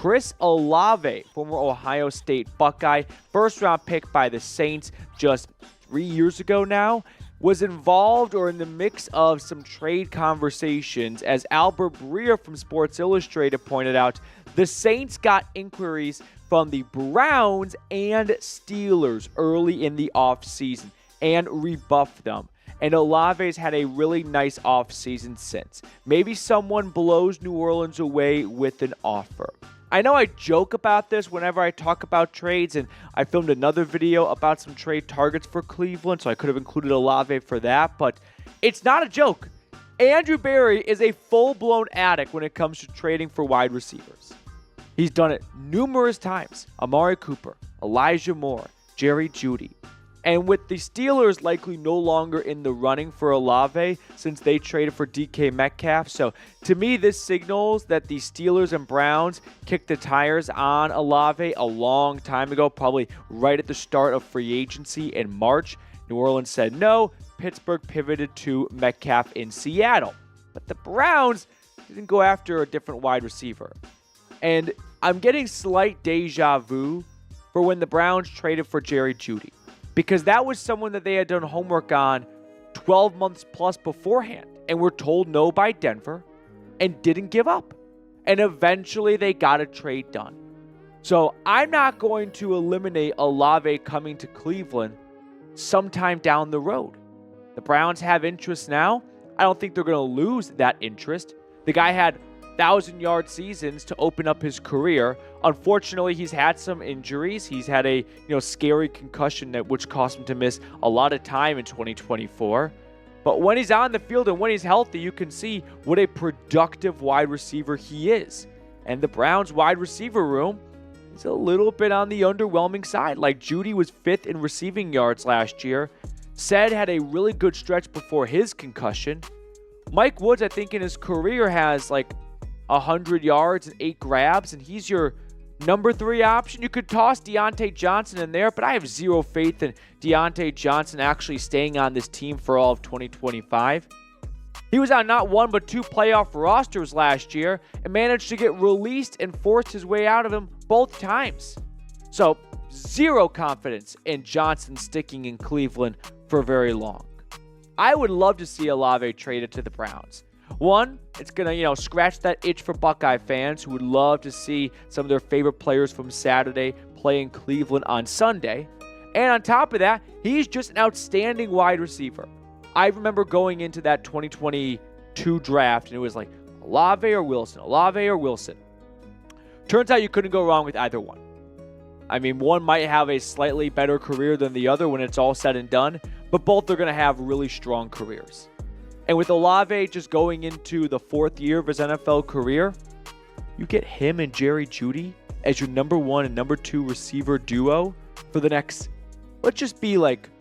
Chris Olave, former Ohio State Buckeye, first-round pick by the Saints just 3 years ago now, was involved or in the mix of some trade conversations. As Albert Breer from Sports Illustrated pointed out, the Saints got inquiries from the Browns and Steelers early in the offseason and rebuffed them. And Olave's had a really nice offseason since. Maybe someone blows New Orleans away with an offer. I know I joke about this whenever I talk about trades, and I filmed another video about some trade targets for Cleveland, so I could have included Olave for that, but it's not a joke. Andrew Berry is a full-blown addict when it comes to trading for wide receivers. He's done it numerous times. Amari Cooper, Elijah Moore, Jerry Jeudy. And with the Steelers likely no longer in the running for Olave since they traded for DK Metcalf. So to me, this signals that the Steelers and Browns kicked the tires on Olave a long time ago, probably right at the start of free agency in March. New Orleans said no. Pittsburgh pivoted to Metcalf in Seattle. But the Browns didn't go after a different wide receiver. And I'm getting slight deja vu for when the Browns traded for Jerry Jeudy, because that was someone that they had done homework on 12 months plus beforehand and were told no by Denver and didn't give up. And eventually they got a trade done. So I'm not going to eliminate Olave coming to Cleveland sometime down the road. The Browns have interest now. I don't think they're going to lose that interest. The guy had 1,000-yard seasons to open up his career. Unfortunately, he's had some injuries. He's had a scary concussion which cost him to miss a lot of time in 2024. But when he's on the field and when he's healthy, you can see what a productive wide receiver he is. And the Browns wide receiver room is a little bit on the underwhelming side. Like, Jeudy was 5th in receiving yards last year. Said had a really good stretch before his concussion. Mike Woods, I think in his career has 100 yards and 8 grabs, and he's your number 3 option. You could toss Deontay Johnson in there, but I have zero faith in Deontay Johnson actually staying on this team for all of 2025. He was on not one but 2 playoff rosters last year and managed to get released and forced his way out of them both times. So, zero confidence in Johnson sticking in Cleveland for very long. I would love to see Olave traded to the Browns. One, it's going to, scratch that itch for Buckeye fans who would love to see some of their favorite players from Saturday play in Cleveland on Sunday. And on top of that, he's just an outstanding wide receiver. I remember going into that 2022 draft, and it was like Olave or Wilson, Olave or Wilson. Turns out you couldn't go wrong with either one. I mean, one might have a slightly better career than the other when it's all said and done, but both are going to have really strong careers. And with Olave just going into the 4th year of his NFL career, you get him and Jerry Jeudy as your number 1 and number 2 receiver duo for the next, let's just be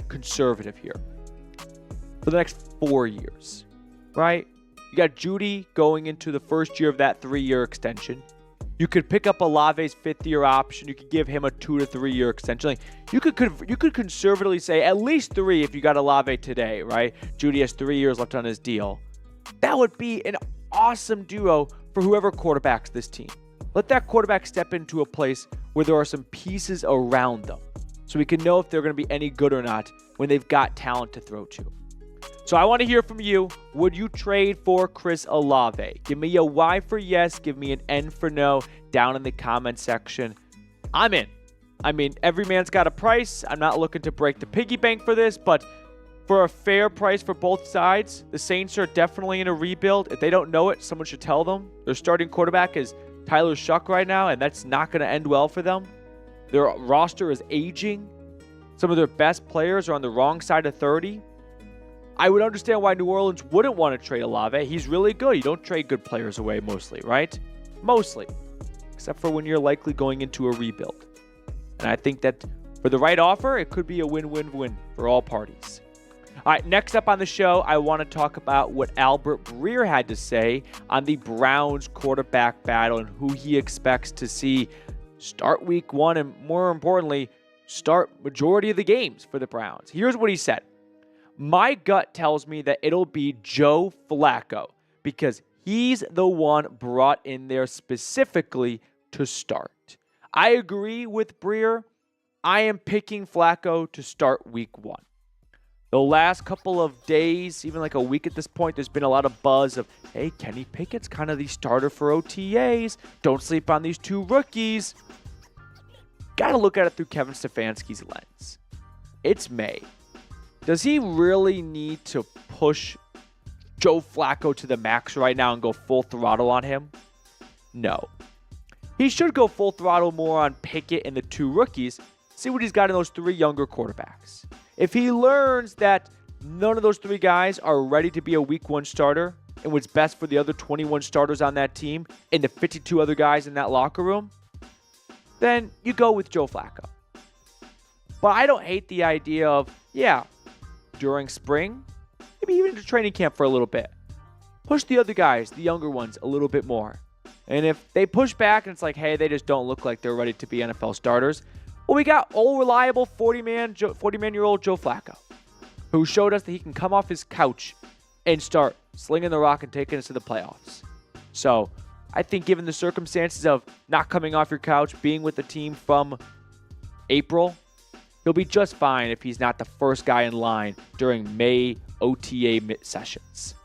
conservative here, for the next 4 years, right? You got Jeudy going into the first year of that 3-year extension. You could pick up Olave's 5th-year option. You could give him a 2 to 3 year extension. You could conservatively say at least 3 if you got Olave today, right? Jeudy has 3 years left on his deal. That would be an awesome duo for whoever quarterbacks this team. Let that quarterback step into a place where there are some pieces around them, so we can know if they're going to be any good or not when they've got talent to throw to. So I want to hear from you. Would you trade for Chris Olave? Give me a Y for yes. Give me an N for no down in the comment section. I'm in. I mean, every man's got a price. I'm not looking to break the piggy bank for this, but for a fair price for both sides, the Saints are definitely in a rebuild. If they don't know it, someone should tell them. Their starting quarterback is Tyler Shuck right now, and that's not going to end well for them. Their roster is aging. Some of their best players are on the wrong side of 30. I would understand why New Orleans wouldn't want to trade Olave. He's really good. You don't trade good players away mostly, right? Mostly. Except for when you're likely going into a rebuild. And I think that for the right offer, it could be a win-win-win for all parties. All right, next up on the show, I want to talk about what Albert Breer had to say on the Browns quarterback battle and who he expects to see start week 1 and, more importantly, start majority of the games for the Browns. Here's what he said. My gut tells me that it'll be Joe Flacco because he's the one brought in there specifically to start. I agree with Breer. I am picking Flacco to start week 1. The last couple of days, even like a week at this point, there's been a lot of buzz of, hey, Kenny Pickett's kind of the starter for OTAs. Don't sleep on these 2 rookies. Got to look at it through Kevin Stefanski's lens. It's May. Does he really need to push Joe Flacco to the max right now and go full throttle on him? No. He should go full throttle more on Pickett and the 2 rookies. See what he's got in those 3 younger quarterbacks. If he learns that none of those 3 guys are ready to be a week 1 starter and what's best for the other 21 starters on that team and the 52 other guys in that locker room, then you go with Joe Flacco. But I don't hate the idea of, during spring, maybe even into training camp for a little bit. Push the other guys, the younger ones, a little bit more. And if they push back and it's like, hey, they just don't look like they're ready to be NFL starters, well, we got old, reliable 40-man-year-old Joe Flacco, who showed us that he can come off his couch and start slinging the rock and taking us to the playoffs. So I think given the circumstances of not coming off your couch, being with the team from April, he'll be just fine if he's not the first guy in line during May OTA sessions.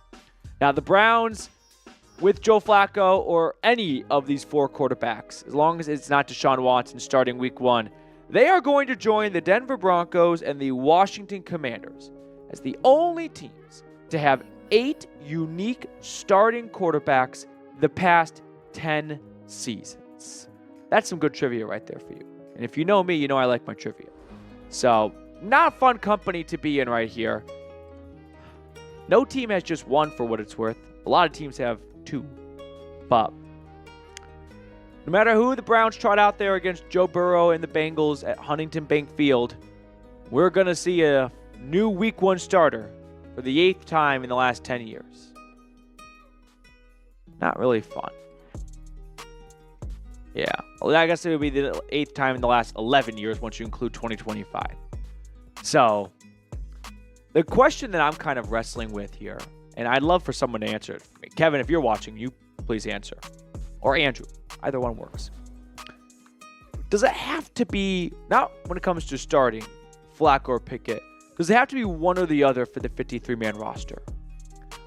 Now, the Browns, with Joe Flacco or any of these 4 quarterbacks, as long as it's not Deshaun Watson starting week 1, they are going to join the Denver Broncos and the Washington Commanders as the only teams to have 8 unique starting quarterbacks the past 10 seasons. That's some good trivia right there for you. And if you know me, you know I like my trivia. So, not fun company to be in right here. No team has just 1 for what it's worth. A lot of teams have 2. But no matter who the Browns trot out there against Joe Burrow and the Bengals at Huntington Bank Field, we're going to see a new week 1 starter for the 8th time in the last 10 years. Not really fun. Yeah, well, I guess it would be the 8th time in the last 11 years once you include 2025. So, the question that I'm kind of wrestling with here, and I'd love for someone to answer it for me. Kevin, if you're watching, you please answer. Or Andrew. Either one works. Does it have to be, not when it comes to starting, Flacco or Pickett, does it have to be one or the other for the 53-man roster?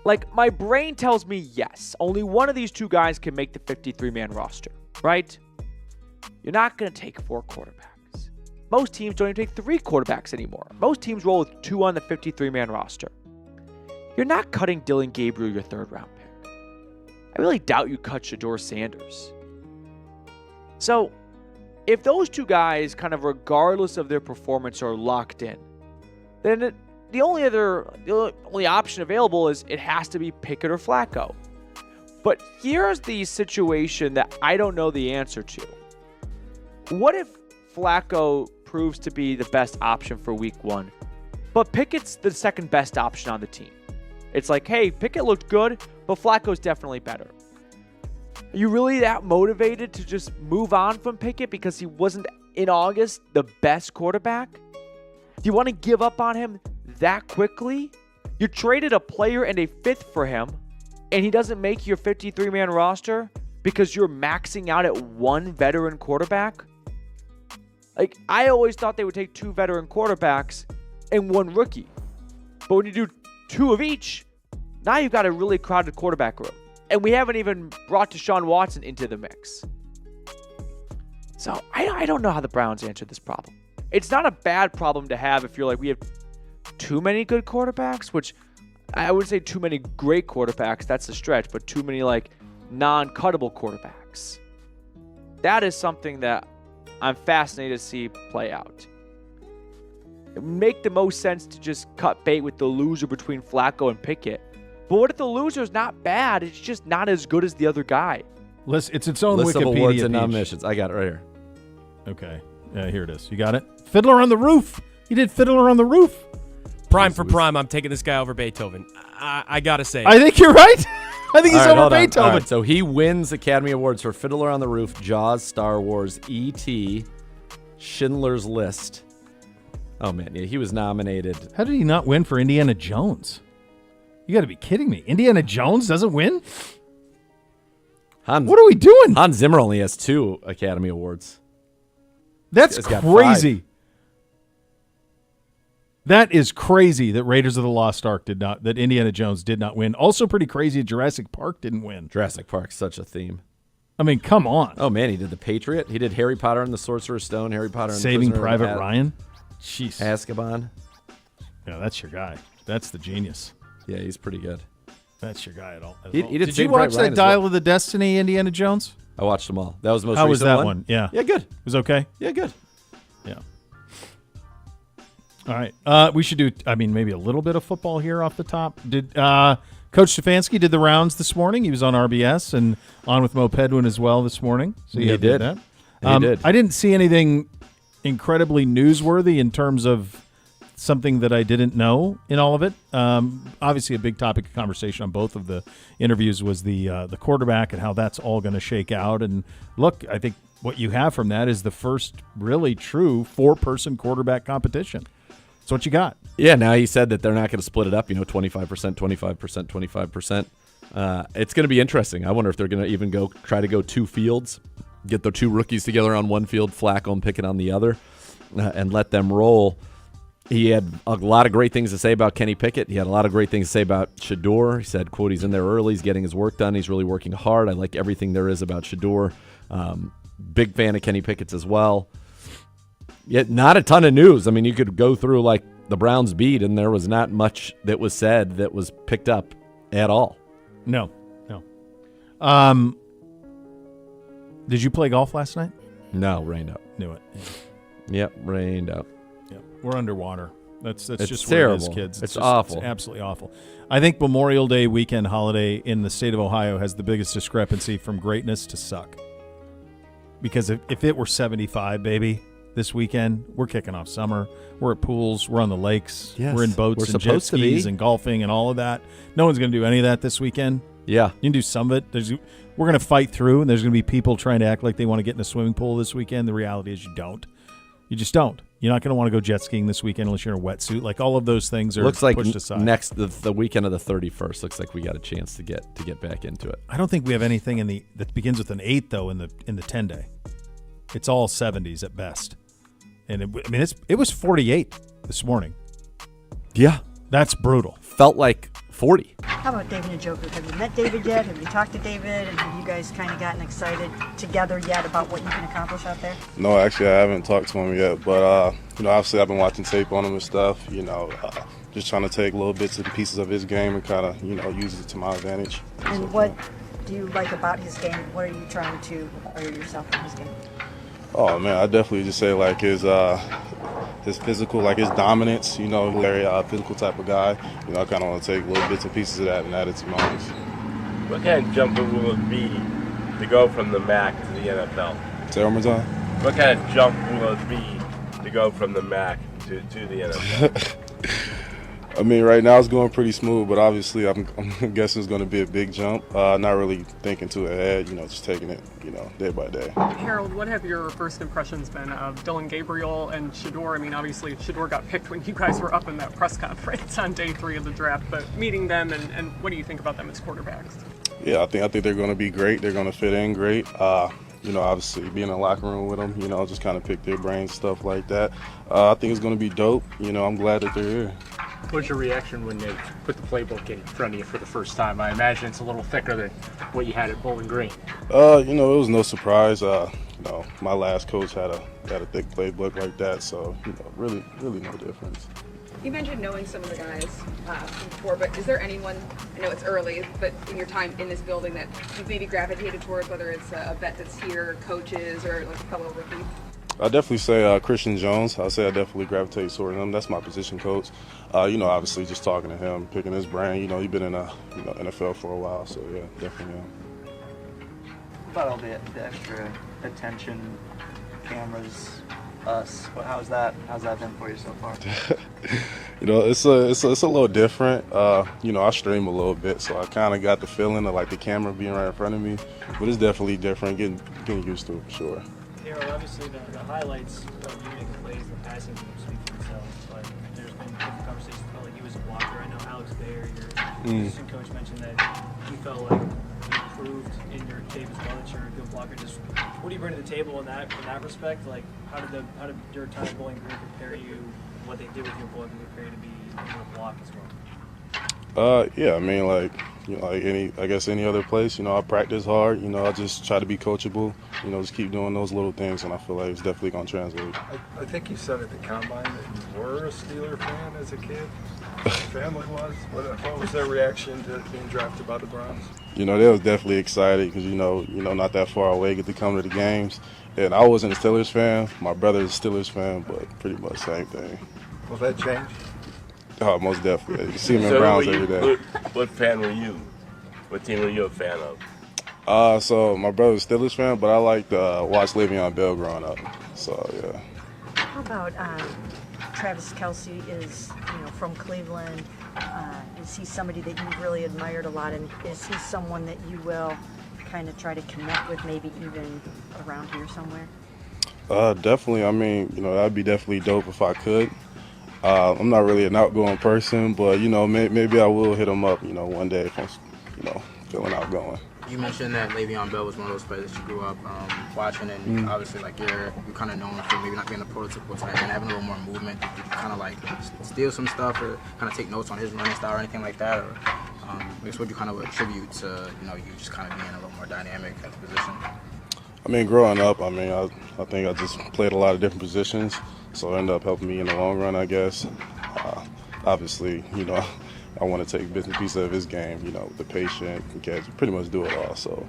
Like, my brain tells me yes. Only one of these 2 guys can make the 53-man roster, right? You're not going to take 4 quarterbacks. Most teams don't even take 3 quarterbacks anymore. Most teams roll with 2 on the 53-man roster. You're not cutting Dylan Gabriel your 3rd-round pick. I really doubt you cut Shedeur Sanders. So, if those 2 guys, kind of regardless of their performance, are locked in, then the only option available is it has to be Pickett or Flacco. But here's the situation that I don't know the answer to. What if Flacco proves to be the best option for week 1, but Pickett's the 2nd best option on the team? It's like, hey, Pickett looked good, but Flacco's definitely better. Are you really that motivated to just move on from Pickett because he wasn't, in August, the best quarterback? Do you want to give up on him that quickly? You traded a player and a 5th for him, and he doesn't make your 53-man roster because you're maxing out at 1 veteran quarterback? Like, I always thought they would take 2 veteran quarterbacks and 1 rookie. But when you do 2 of each, now you've got a really crowded quarterback room. And we haven't even brought Deshaun Watson into the mix. So I don't know how the Browns answered this problem. It's not a bad problem to have if you're like, we have too many good quarterbacks, which I wouldn't say too many great quarterbacks. That's a stretch, but too many like non-cuttable quarterbacks. That is something that I'm fascinated to see play out. It would make the most sense to just cut bait with the loser between Flacco and Pickett. But what if the loser's not bad? It's just not as good as the other guy. It's its own list Wikipedia of awards page. and nominations. I got it right here. Okay. Here it is. You got it? Fiddler on the Roof. He did Fiddler on the Roof. Prime for prime. I'm taking this guy over Beethoven. I got to say. I think you're right. I think he's over Beethoven. All right, so he wins Academy Awards for Fiddler on the Roof, Jaws, Star Wars, E.T., Schindler's List. Oh, man. Yeah, he was nominated. How did he not win for Indiana Jones? You got to be kidding me. Indiana Jones doesn't win? What are we doing? Hans Zimmer only has 2 Academy Awards. That's He's got crazy. 5. That is crazy that Raiders of the Lost Ark that Indiana Jones did not win. Also pretty crazy that Jurassic Park didn't win. Jurassic Park's such a theme. I mean, come on. Oh, man, he did The Patriot. He did Harry Potter and the Sorcerer's Stone, Harry Potter and Saving Prisoner Private of Ryan. Jeez. Azkaban. Yeah, that's your guy. That's the genius. Yeah, he's pretty good. That's your guy at all. He did Did you Saving watch Private that Ryan as Dial well. of the Destiny, Indiana Jones? I watched them all. That was the most How was recent that one? Yeah. Yeah, good. It was okay? Yeah, good. Yeah. All right. We should do, maybe a little bit of football here off the top. Did Coach Stefanski did the rounds this morning. He was on RBS and on with Mo Pedwin as well this morning. So He had did. that. He did. I didn't see anything incredibly newsworthy in terms of something that I didn't know in all of it. Obviously, a big topic of conversation on both of the interviews was the quarterback and how that's all going to shake out. And look, I think what you have from that is the first really true 4-person quarterback competition. That's what you got. Yeah, now he said that they're not going to split it up, 25%, 25%, 25%. It's going to be interesting. I wonder if they're going to even try to go 2 fields, get the 2 rookies together on one field, Flacco and Pickett on the other, and let them roll. He had a lot of great things to say about Kenny Pickett. He had a lot of great things to say about Shedeur. He said, quote, he's in there early. He's getting his work done. He's really working hard. I like everything there is about Shedeur. Big fan of Kenny Pickett's as well. Yet not a ton of news. I mean, you could go through like the Browns beat, and there was not much that was said that was picked up at all. No. Did you play golf last night? No, rained out. Knew it. Yep, rained out. Yeah. We're underwater. That's It's just terrible. what it is, kids. It's just, awful. It's absolutely awful. I think Memorial Day weekend holiday in the state of Ohio has the biggest discrepancy from greatness to suck. Because if it were 75, baby, this weekend, we're kicking off summer. We're at pools. We're on the lakes. Yes, we're in boats we're and jet supposed to be. skis and golfing and all of that. No one's going to do any of that this weekend. Yeah. You can do some of it. We're going to fight through, and there's going to be people trying to act like they want to get in a swimming pool this weekend. The reality is you don't. You just don't. You're not going to want to go jet skiing this weekend unless you're in a wetsuit. Like all of those things are Looks like pushed aside. the weekend of the 31st. Looks like we got a chance to get back into it. I don't think we have anything that begins with an 8 though in the 10-day. It's all 70s at best. And it was 48 this morning. Yeah. That's brutal. Felt like 40. How about David and Joker? Have you met David yet? Have you talked to David? And have you guys kind of gotten excited together yet about what you can accomplish out there? No, actually, I haven't talked to him yet. But, obviously I've been watching tape on him and stuff, just trying to take little bits and pieces of his game and kind of, use it to my advantage. And what do you like about his game? What are you trying to better yourself in his game? Oh, man, I definitely just say, like, his physical, like his dominance, very physical type of guy. I kind of want to take little bits and pieces of that and add it to mine. What kind of jump will it be to go from the MAC to the NFL? Say one more time. What kind of jump will it be to go from the MAC to the NFL? I mean, right now it's going pretty smooth, but obviously I'm guessing it's going to be a big jump. Not really thinking too ahead, just taking it, day by day. Harold, what have your first impressions been of Dylan Gabriel and Shedeur? I mean, obviously Shedeur got picked when you guys were up in that press conference on day 3 of the draft, but meeting them and what do you think about them as quarterbacks? Yeah, I think they're going to be great. They're going to fit in great. Obviously being in the locker room with them, just kind of pick their brains, stuff like that. I think it's going to be dope. I'm glad that they're here. What's your reaction when they put the playbook in front of you for the first time? I imagine it's a little thicker than what you had at Bowling Green. It was no surprise. My last coach had a thick playbook like that, so really no difference. You mentioned knowing some of the guys before, but is there anyone, I know it's early, but in your time in this building that you've maybe gravitated towards, whether it's a vet that's here, coaches, or like a fellow rookie? I definitely say Christian Jones. I say I definitely gravitate toward him. That's my position coach. Obviously just talking to him, picking his brain. He's been in NFL for a while, so yeah, definitely him. What about all the extra attention, cameras, us? How's that been for you so far? It's a little different. I stream a little bit, so I kind of got the feeling of like the camera being right in front of me. But it's definitely different. Getting used to it for sure. Harold, obviously the highlights of you making plays, the passing game speak for themselves, but there's been different conversations about like you as a blocker. I know Alex Bayer, your assistant coach, mentioned that he felt like proved in your tape as well that you're a good blocker. Just what do you bring to the table in that respect? Like, how did your time at Bowling Green prepare you? What they did with your Bowling Green prepare you to be able to block as well? Yeah, I mean, like, any other place, I practice hard, I just try to be coachable, just keep doing those little things, and I feel like it's definitely going to translate. I think you said at the Combine that you were a Steeler fan as a kid. Your family was. What was their reaction to being drafted by the Browns? They was definitely excited because, not that far away, get to come to the games. And I wasn't a Steelers fan. My brother's a Steelers fan, but pretty much same thing. Will that change? Oh, most definitely. You see him in Browns every day. What fan were you? What team were you a fan of? So my brother's a Steelers fan, but I liked to watch Le'Veon Bell growing up. So, yeah. How about Travis Kelce is, from Cleveland. Is he somebody that you've really admired a lot, and is he someone that you will kind of try to connect with, maybe even around here somewhere? Definitely. I mean, that'd be definitely dope if I could. I'm not really an outgoing person, but, maybe I will hit him up, one day if I'm, feeling outgoing. You mentioned that Le'Veon Bell was one of those players that you grew up watching, and obviously, like, you're kind of known for maybe not being a prototypical tight end, having a little more movement. Did you kind of like steal some stuff or kind of take notes on his running style or anything like that? Or I guess what do you kind of attribute to you just kind of being a little more dynamic at the position? I mean, growing up, I think I just played a lot of different positions, so it ended up helping me in the long run, I guess. Obviously, I want to take a piece of his game, the patient, catch, pretty much do it all, so,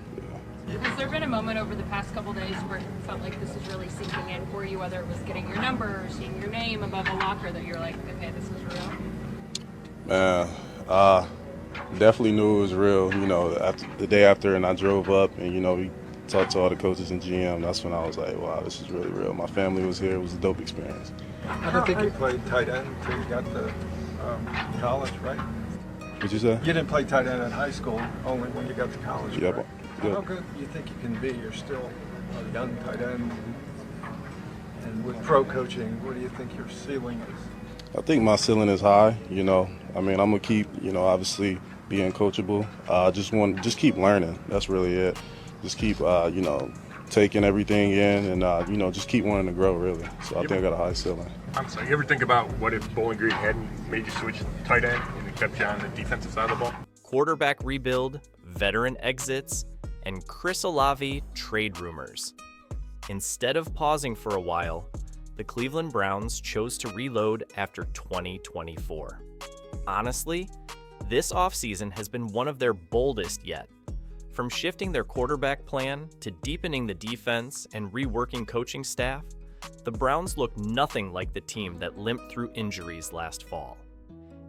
yeah. Has there been a moment over the past couple days where it felt like this is really sinking in for you, whether it was getting your number or seeing your name above a locker, that you're like, okay, this is real? Man, definitely knew it was real, after, the day after, and I drove up and, we talked to all the coaches and GM. That's when I was like, wow, this is really real. My family was here. It was a dope experience. I don't think you played tight end until you got to college, right? What'd you say? You didn't play tight end in high school, only when you got to college. Yep. Right? How good do you think you can be? You're still a young tight end. And with pro coaching, what do you think your ceiling is? I think my ceiling is high, I'm going to keep, obviously being coachable. Just keep learning. That's really it. Just keep, taking everything in and, just keep wanting to grow, really. So I think I got a high ceiling. I'm sorry, you ever think about what if Bowling Green hadn't made you switch to tight end and it kept you on the defensive side of the ball? Quarterback rebuild, veteran exits, and Chris Olave trade rumors. Instead of pausing for a while, the Cleveland Browns chose to reload after 2024. Honestly, this offseason has been one of their boldest yet. From shifting their quarterback plan to deepening the defense and reworking coaching staff, the Browns look nothing like the team that limped through injuries last fall.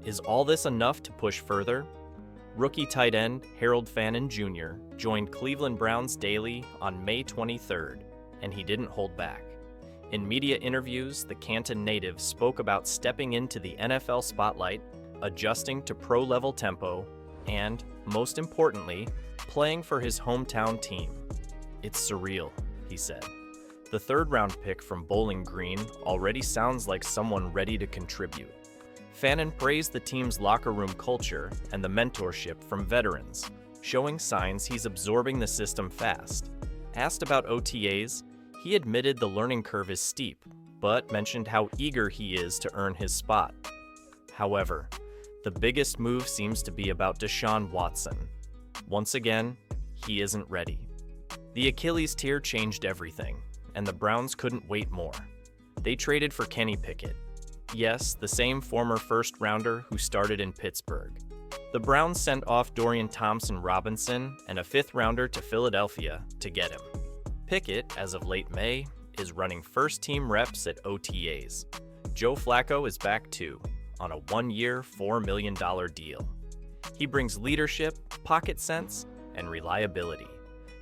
Is all this enough to push further? Rookie tight end Harold Fannon Jr. joined Cleveland Browns Daily on May 23rd, and he didn't hold back. In media interviews, the Canton native spoke about stepping into the NFL spotlight, adjusting to pro-level tempo, and, most importantly, playing for his hometown team. It's surreal, he said. The third-round pick from Bowling Green already sounds like someone ready to contribute. Fannon praised the team's locker room culture and the mentorship from veterans, showing signs he's absorbing the system fast. Asked about OTAs, he admitted the learning curve is steep, but mentioned how eager he is to earn his spot. However, the biggest move seems to be about Deshaun Watson. Once again, he isn't ready. The Achilles tear changed everything, and the Browns couldn't wait more. They traded for Kenny Pickett. Yes, the same former first-rounder who started in Pittsburgh. The Browns sent off Dorian Thompson-Robinson and a fifth-rounder to Philadelphia to get him. Pickett, as of late May, is running first-team reps at OTAs. Joe Flacco is back too, on a one-year, $4 million deal. He brings leadership, pocket sense, and reliability.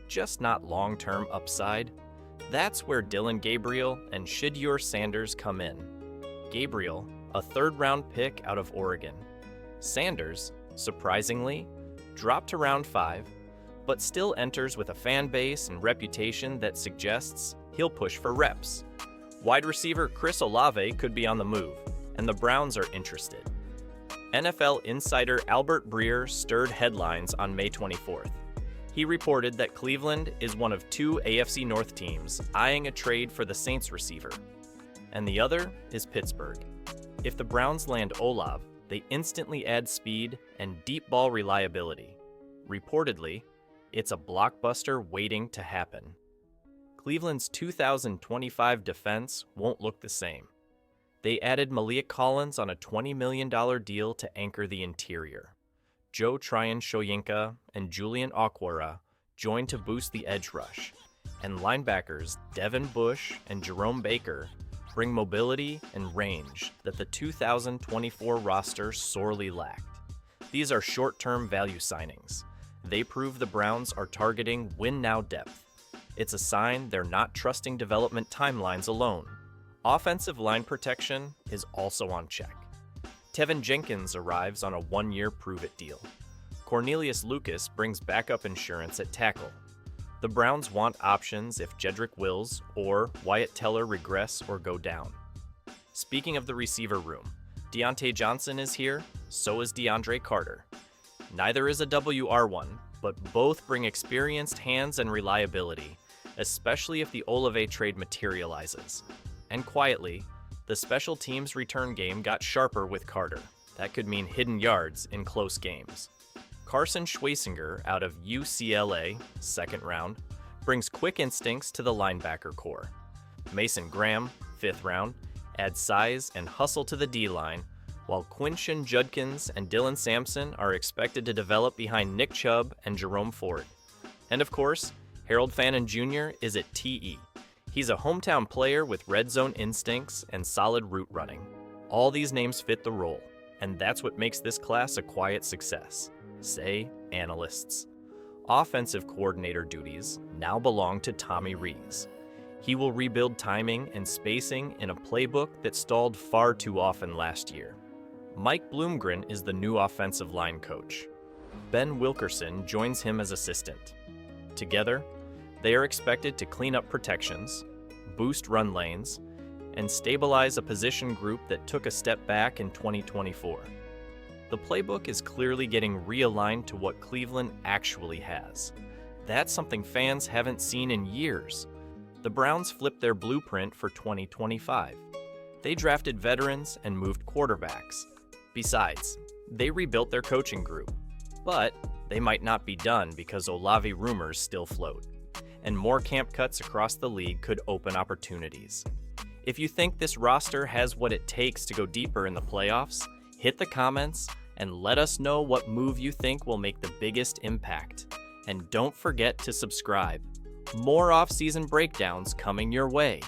Just not long-term upside. That's where Dillon Gabriel and Shedeur Sanders come in. Gabriel, a third-round pick out of Oregon. Sanders, surprisingly, dropped to round 5, but still enters with a fan base and reputation that suggests he'll push for reps. Wide receiver Chris Olave could be on the move, and the Browns are interested. NFL insider Albert Breer stirred headlines on May 24th. He reported that Cleveland is one of 2 AFC North teams eyeing a trade for the Saints receiver, and the other is Pittsburgh. If the Browns land Olave, they instantly add speed and deep ball reliability. Reportedly, it's a blockbuster waiting to happen. Cleveland's 2025 defense won't look the same. They added Malik Collins on a $20 million deal to anchor the interior. Joe Tryon-Shoyinka and Julian Okwara joined to boost the edge rush, and linebackers Devin Bush and Jerome Baker bring mobility and range that the 2024 roster sorely lacked. These are short-term value signings. They prove the Browns are targeting win-now depth. It's a sign they're not trusting development timelines alone. Offensive line protection is also on check. Tevin Jenkins arrives on a 1-year prove-it deal. Cornelius Lucas brings backup insurance at tackle. The Browns want options if Jedrick Wills or Wyatt Teller regress or go down. Speaking of the receiver room, Deontay Johnson is here, so is DeAndre Carter. Neither is a WR1, but both bring experienced hands and reliability, especially if the Olave trade materializes. And quietly, the special teams return game got sharper with Carter. That could mean hidden yards in close games. Carson Schwesinger out of UCLA, 2nd round, brings quick instincts to the linebacker core. Mason Graham, 5th round, adds size and hustle to the D-line, while Quinshon Judkins and Dylan Sampson are expected to develop behind Nick Chubb and Jerome Ford. And of course, Harold Fannon Jr. is at TE. He's a hometown player with red zone instincts and solid route running. All these names fit the role, and that's what makes this class a quiet success, say analysts. Offensive coordinator duties now belong to Tommy Rees. He will rebuild timing and spacing in a playbook that stalled far too often last year. Mike Bloomgren is the new offensive line coach. Ben Wilkerson joins him as assistant. Together, they are expected to clean up protections, boost run lanes, and stabilize a position group that took a step back in 2024. The playbook is clearly getting realigned to what Cleveland actually has. That's something fans haven't seen in years. The Browns flipped their blueprint for 2025. They drafted veterans and moved quarterbacks. Besides, they rebuilt their coaching group. But they might not be done because Olave rumors still float, and more camp cuts across the league could open opportunities. If you think this roster has what it takes to go deeper in the playoffs, hit the comments and let us know what move you think will make the biggest impact. And don't forget to subscribe. More off-season breakdowns coming your way.